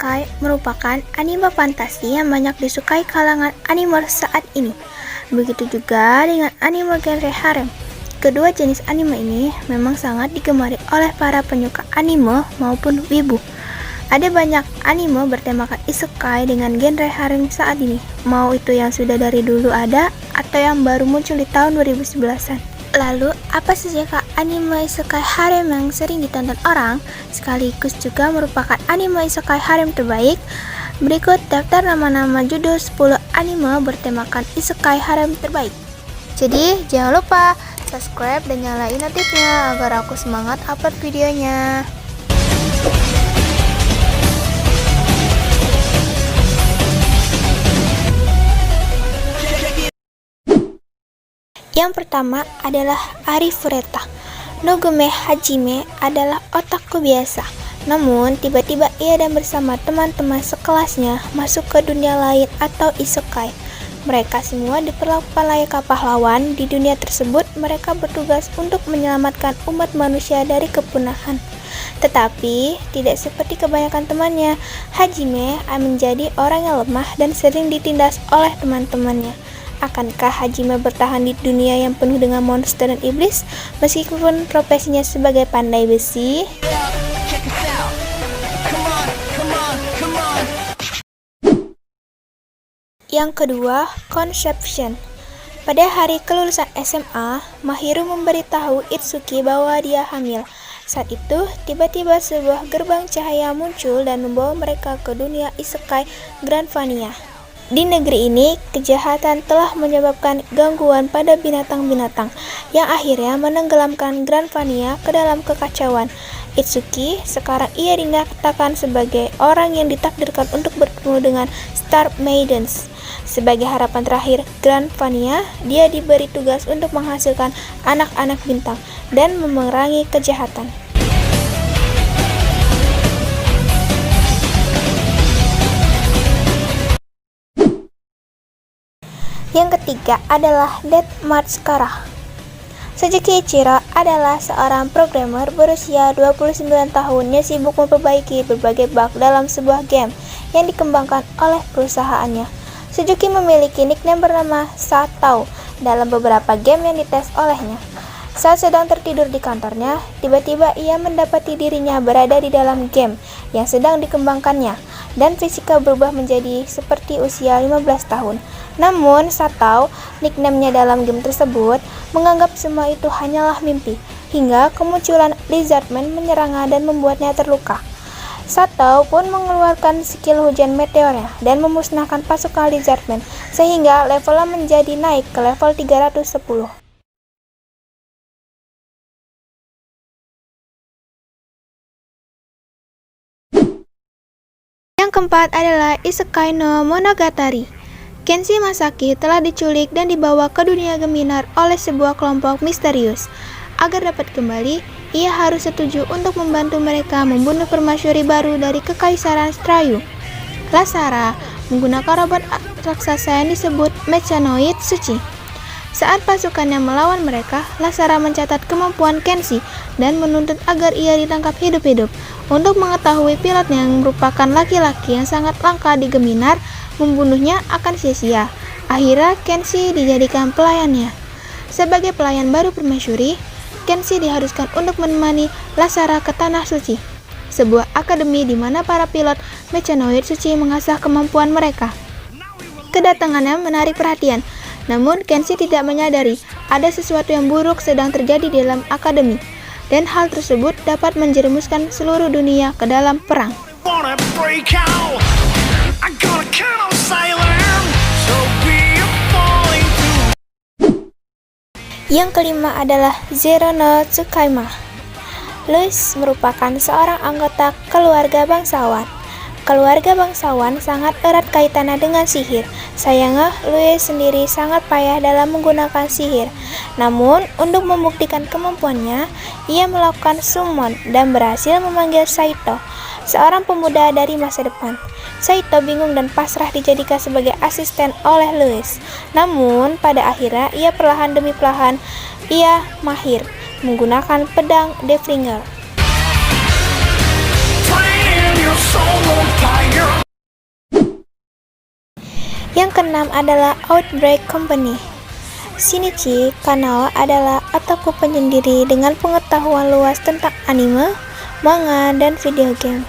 Isekai merupakan anime fantasi yang banyak disukai kalangan animer saat ini. Begitu juga dengan anime genre harem. Kedua jenis anime ini memang sangat digemari oleh para penyuka anime maupun wibu. Ada banyak anime bertemakan isekai dengan genre harem saat ini, mau itu yang sudah dari dulu ada atau yang baru muncul di tahun 2011-an. Lalu, apa saja anime isekai harem yang sering ditonton orang, sekaligus juga merupakan anime isekai harem terbaik? Berikut daftar nama-nama judul 10 anime bertemakan isekai harem terbaik. Jadi, jangan lupa subscribe dan nyalain notifnya agar aku semangat upload videonya. Yang pertama adalah Arifureta. Nogume Hajime adalah otaku biasa. Namun, tiba-tiba ia dan bersama teman-teman sekelasnya masuk ke dunia lain atau isekai. Mereka semua diperlakukan layaknya pahlawan. Di dunia tersebut, mereka bertugas untuk menyelamatkan umat manusia dari kepunahan. Tetapi, tidak seperti kebanyakan temannya, Hajime menjadi orang yang lemah dan sering ditindas oleh teman-temannya. Akankah Hajime bertahan di dunia yang penuh dengan monster dan iblis meskipun profesinya sebagai pandai besi? Yang kedua, Conception. Pada hari kelulusan SMA, Mahiru memberitahu Itsuki bahwa dia hamil. Saat itu, tiba-tiba sebuah gerbang cahaya muncul dan membawa mereka ke dunia isekai Granvania. Di negeri ini, kejahatan telah menyebabkan gangguan pada binatang-binatang yang akhirnya menenggelamkan Granvania ke dalam kekacauan. Itsuki sekarang ia dinyatakan sebagai orang yang ditakdirkan untuk bertemu dengan Star Maidens. Sebagai harapan terakhir Granvania, dia diberi tugas untuk menghasilkan anak-anak bintang dan memerangi kejahatan. Yang ketiga adalah Death March Kara. Sejuki Ichiro adalah seorang programmer berusia 29 tahun yang sibuk memperbaiki berbagai bug dalam sebuah game yang dikembangkan oleh perusahaannya. Sejuki memiliki nickname bernama Satao dalam beberapa game yang dites olehnya. Saat sedang tertidur di kantornya, tiba-tiba ia mendapati dirinya berada di dalam game yang sedang dikembangkannya, dan fisika berubah menjadi seperti usia 15 tahun. Namun, Satao, nickname-nya dalam game tersebut, menganggap semua itu hanyalah mimpi, hingga kemunculan Lizardman menyerangnya dan membuatnya terluka. Satao pun mengeluarkan skill hujan meteornya dan memusnahkan pasukan Lizardman, sehingga levelnya menjadi naik ke level 310. Yang keempat adalah Isekai no Monogatari. Kenshi Masaki telah diculik dan dibawa ke dunia Geminar oleh sebuah kelompok misterius. Agar dapat kembali, ia harus setuju untuk membantu mereka membunuh permasyuri baru dari Kekaisaran Strayu, Lasara, menggunakan robot raksasa yang disebut Mechanoid Suci. Saat pasukannya melawan mereka, Lasara mencatat kemampuan Kenshi dan menuntut agar ia ditangkap hidup-hidup. Untuk mengetahui pilot yang merupakan laki-laki yang sangat langka di Geminar, membunuhnya akan sia-sia. Akhirnya Kenshi dijadikan pelayannya. Sebagai pelayan baru permasyuri, Kenshi diharuskan untuk menemani Lasara ke Tanah Suci, sebuah akademi di mana para pilot Mechanoid Suci mengasah kemampuan mereka. Kedatangannya menarik perhatian, namun Kenshi tidak menyadari ada sesuatu yang buruk sedang terjadi di dalam akademi, dan hal tersebut dapat menjerumuskan seluruh dunia ke dalam perang. Yang kelima adalah Zero no Tsukaima. Louis merupakan seorang anggota keluarga bangsawan. Keluarga bangsawan sangat erat kaitannya dengan sihir. Sayangnya, Louis sendiri sangat payah dalam menggunakan sihir. Namun, untuk membuktikan kemampuannya, ia melakukan summon dan berhasil memanggil Saito, seorang pemuda dari masa depan. Saito bingung dan pasrah dijadikan sebagai asisten oleh Louis. Namun, pada akhirnya, ia perlahan demi perlahan, ia mahir menggunakan pedang Deathbringer. Yang keenam adalah Outbreak Company. Shinichi Kanao adalah otaku penyendiri dengan pengetahuan luas tentang anime, manga, dan video game.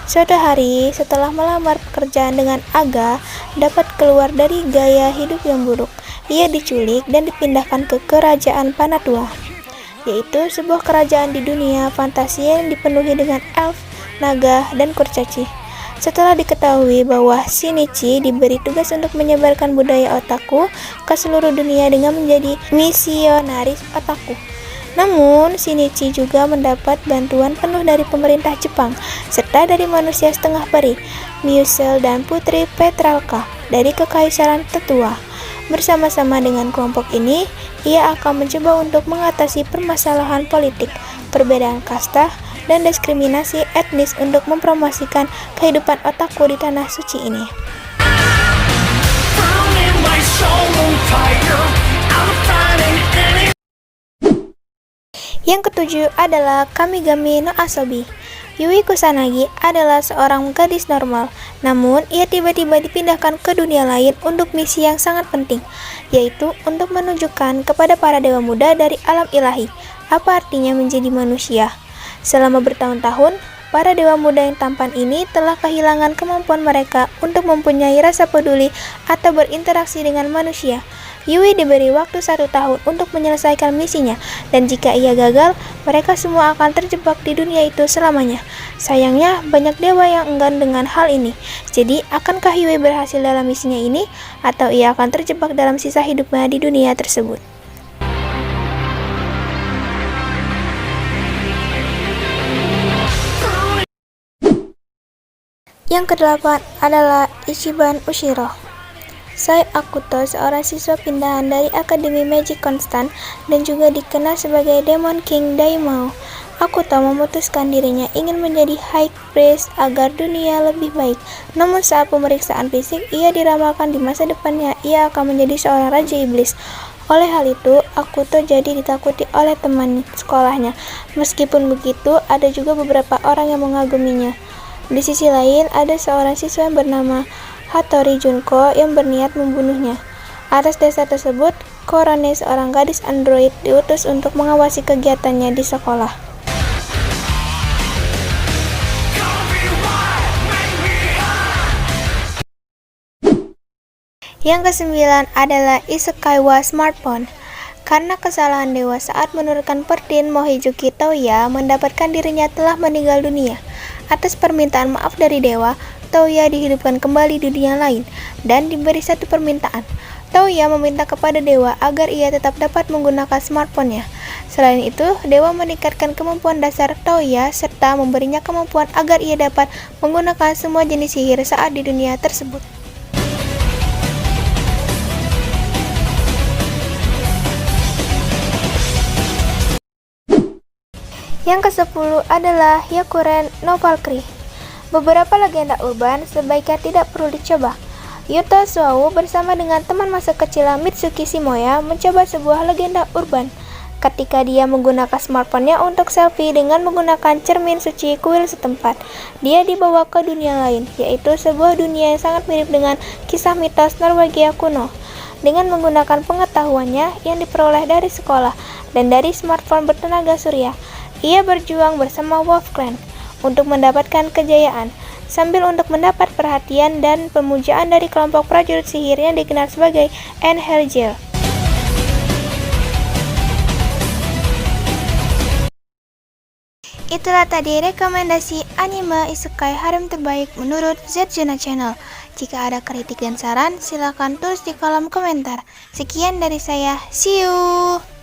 Suatu hari, setelah melamar pekerjaan dengan Aga dapat keluar dari gaya hidup yang buruk, ia diculik dan dipindahkan ke kerajaan Panatua, yaitu sebuah kerajaan di dunia fantasi yang dipenuhi dengan elf, naga, dan kurcaci. Setelah diketahui bahwa Shinichi diberi tugas untuk menyebarkan budaya otaku ke seluruh dunia dengan menjadi misionaris otaku. Namun, Shinichi juga mendapat bantuan penuh dari pemerintah Jepang, serta dari manusia setengah peri, Musel dan Putri Petralka, dari Kekaisaran Tetua. Bersama-sama dengan kelompok ini, ia akan mencoba untuk mengatasi permasalahan politik, perbedaan kasta, dan diskriminasi etnis untuk mempromosikan kehidupan otaku di tanah suci ini. Yang ketujuh adalah Kamigami no Asobi. Yui Kusanagi adalah seorang gadis normal, namun ia tiba-tiba dipindahkan ke dunia lain untuk misi yang sangat penting, yaitu untuk menunjukkan kepada para dewa muda dari alam ilahi apa artinya menjadi manusia. Selama bertahun-tahun, para dewa muda yang tampan ini telah kehilangan kemampuan mereka untuk mempunyai rasa peduli atau berinteraksi dengan manusia. Yui diberi waktu 1 tahun untuk menyelesaikan misinya, dan jika ia gagal, mereka semua akan terjebak di dunia itu selamanya. Sayangnya, banyak dewa yang enggan dengan hal ini. Jadi, akankah Yui berhasil dalam misinya ini, atau ia akan terjebak dalam sisa hidupnya di dunia tersebut? Yang kedelapan adalah Ichiban Ushiro. Sai Akuto, seorang siswa pindahan dari Akademi Magic Constant dan juga dikenal sebagai Demon King Daimao. Akuto memutuskan dirinya ingin menjadi High Priest agar dunia lebih baik. Namun saat pemeriksaan fisik, ia diramalkan di masa depannya ia akan menjadi seorang Raja Iblis. Oleh hal itu, Akuto jadi ditakuti oleh teman sekolahnya. Meskipun begitu, ada juga beberapa orang yang mengaguminya. Di sisi lain, ada seorang siswa yang bernama Hattori Junko yang berniat membunuhnya. Atas dasar tersebut, Korone, seorang gadis android, diutus untuk mengawasi kegiatannya di sekolah. Yang kesembilan adalah Isekawa Smartphone. Karena kesalahan dewa saat menurunkan Perdin, Mohizuki Touya mendapatkan dirinya telah meninggal dunia. Atas permintaan maaf dari dewa, Touya dihidupkan kembali di dunia lain dan diberi satu permintaan. Touya meminta kepada dewa agar ia tetap dapat menggunakan smartphone-nya. Selain itu, dewa meningkatkan kemampuan dasar Touya serta memberinya kemampuan agar ia dapat menggunakan semua jenis sihir saat di dunia tersebut. Yang ke-10 adalah Hyakuren no Valkyrie. Beberapa legenda urban sebaiknya tidak perlu dicoba. Yuto Suau bersama dengan teman masa kecil Mitsuki Shimoya mencoba sebuah legenda urban. Ketika dia menggunakan smartphone-nya untuk selfie dengan menggunakan cermin suci kuil setempat, dia dibawa ke dunia lain, yaitu sebuah dunia yang sangat mirip dengan kisah mitos Norwegia kuno. Dengan menggunakan pengetahuannya yang diperoleh dari sekolah dan dari smartphone bertenaga surya, ia berjuang bersama Wolf Clan untuk mendapatkan kejayaan, sambil untuk mendapat perhatian dan pemujaan dari kelompok prajurit sihir yang dikenal sebagai Einherjar. Itulah tadi rekomendasi anime isekai harem terbaik menurut Zjuna Channel. Jika ada kritik dan saran, silakan tulis di kolom komentar. Sekian dari saya, see you!